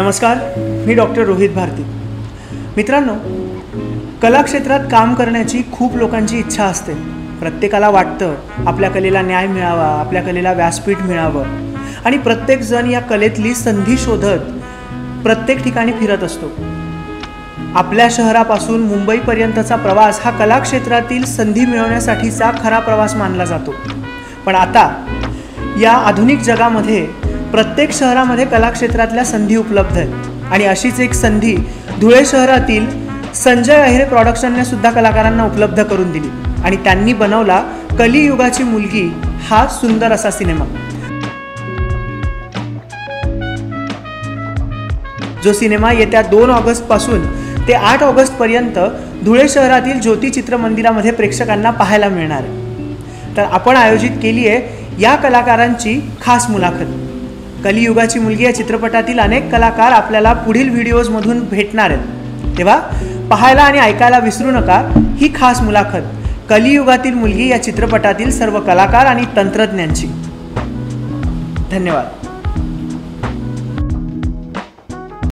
नमस्कार, मी डॉक्टर रोहित भारती। मित्रांनो, कला क्षेत्रात काम करण्याची खूप लोकांची इच्छा असते। प्रत्येकाला वाटतं आपल्या कलेला न्याय मिळावा, आपल्या कलेला व्यासपीठ मिळावं आणि प्रत्येक जण या कलेतली संधी शोधत प्रत्येक ठिकाणी फिरत असतो। आपल्या शहरापासून मुंबईपर्यंतचा प्रवास हा कला क्षेत्रातील संधी मिळवण्यासाठीचा खरा प्रवास मानला जातो। पण आता या आधुनिक जगामध्ये प्रत्येक शहरामध्ये कला क्षेत्रातल्या संधी उपलब्ध आहेत आणि अशीच एक संधी धुळे शहरातील संजय अहिरे प्रोडक्शनने सुद्धा कलाकारांना उपलब्ध करून दिली आणि त्यांनी बनवला कलियुगाची मुलगी हा सुंदर असा सिनेमा, जो सिनेमा येत्या 2 ऑगस्ट पासून ते 8 ऑगस्ट पर्यंत धुळे शहरातील ज्योती चित्रमंदिरामध्ये प्रेक्षकांना पाहायला मिळणार आहे। तर आपण आयोजित केली आहे या कलाकारांची खास मुलाखत। कलियुगाची मुलगी या चित्रपटातील अनेक कलाकार आपल्याला पुढील व्हिडिओजमधून भेटणार आहेत, तेव्हा पाहायला आणि ऐकायला विसरू नका ही खास मुलाखत कलियुगातील मुलगी या चित्रपटातील सर्व कलाकार आणि तंत्रज्ञांची। धन्यवाद।